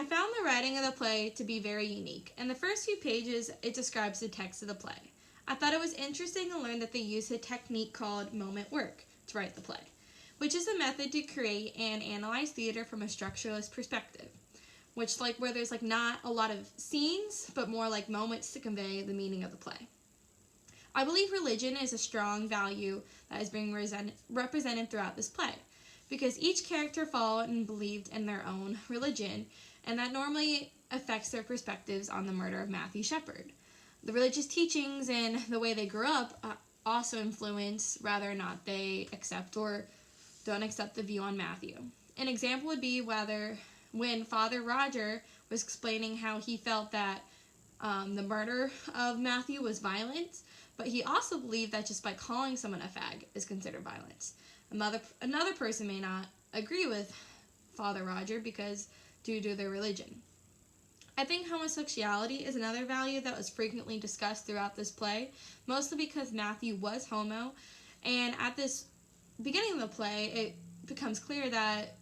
I found the writing of the play to be very unique. In the first few pages, it describes the text of the play. I thought it was interesting to learn that they use a technique called moment work to write the play, which is a method to create and analyze theater from a structuralist perspective, which where there's not a lot of scenes, but more like moments to convey the meaning of the play. I believe religion is a strong value that is being represented throughout this play, because each character followed and believed in their own religion, and that normally affects their perspectives on the murder of Matthew Shepard. The religious teachings and the way they grew up also influence whether or not they accept or don't accept the view on Matthew. An example would be when Father Roger was explaining how he felt that the murder of Matthew was violence, but he also believed that just by calling someone a fag is considered violence. Another person may not agree with Father Roger because due to their religion. I think homosexuality is another value that was frequently discussed throughout this play, mostly because Matthew was homo, and at this beginning of the play, it becomes clear that,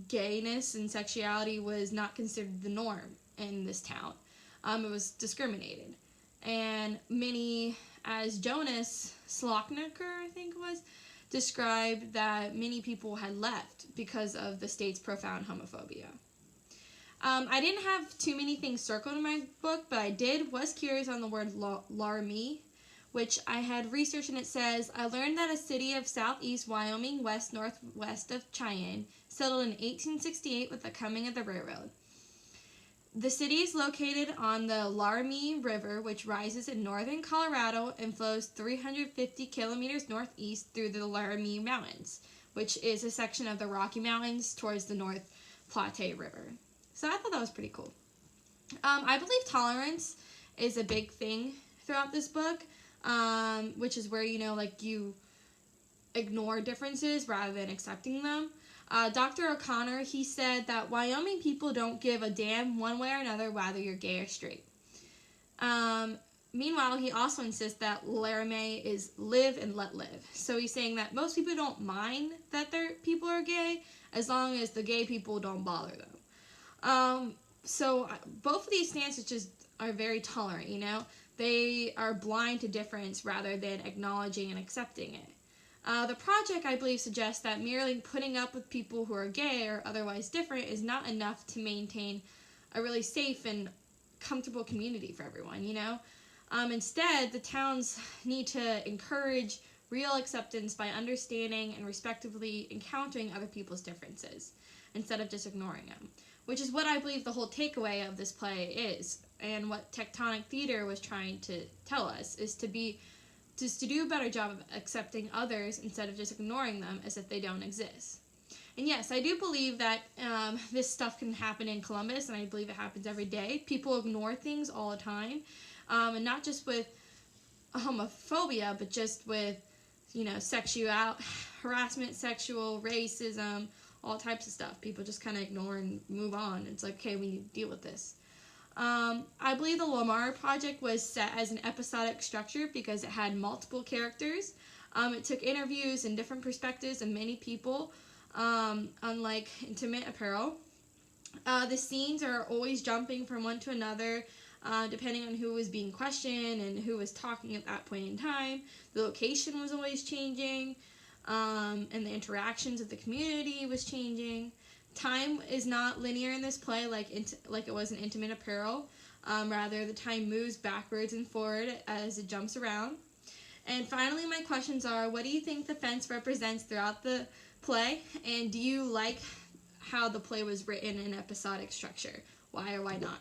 gayness and sexuality was not considered the norm in this town. It was discriminated. And many, as Jonas Slocknaker, I think it was, described that many people had left because of the state's profound homophobia. I didn't have too many things circled in my book, but I was curious on the word laramie, which I had researched, and it says, I learned that a city of southeast Wyoming, northwest of Cheyenne, settled in 1868 with the coming of the railroad. The city is located on the Laramie River, which rises in northern Colorado and flows 350 kilometers northeast through the Laramie Mountains, which is a section of the Rocky Mountains towards the North Platte River. So I thought that was pretty cool. I believe tolerance is a big thing throughout this book, which is where, you ignore differences rather than accepting them. Dr. O'Connor, he said that Wyoming people don't give a damn one way or another whether you're gay or straight. Meanwhile, he also insists that laramie is live and let live. So he's saying that most people don't mind that their people are gay as long as the gay people don't bother them. So both of these stances just are very tolerant, They are blind to difference rather than acknowledging and accepting it. The project, I believe, suggests that merely putting up with people who are gay or otherwise different is not enough to maintain a really safe and comfortable community for everyone, Instead, the towns need to encourage real acceptance by understanding and respectively encountering other people's differences instead of just ignoring them, which is what I believe the whole takeaway of this play is, and what Tectonic Theater was trying to tell us, is to do a better job of accepting others instead of just ignoring them as if they don't exist. And yes, I do believe that this stuff can happen in Columbus, and I believe it happens every day. People ignore things all the time, and not just with homophobia, but just with, sexual harassment, sexual racism, all types of stuff. People just kind of ignore and move on. It's like, okay, we need to deal with this. I believe the Lamar Project was set as an episodic structure because it had multiple characters. It took interviews and different perspectives of many people, unlike Intimate Apparel. The scenes are always jumping from one to another, depending on who was being questioned and who was talking at that point in time. The location was always changing, and the interactions of the community was changing. Time is not linear in this play like it was in Intimate Apparel. Rather, the time moves backwards and forward as it jumps around. And finally, my questions are, what do you think the fence represents throughout the play? And do you like how the play was written in episodic structure? Why or why not?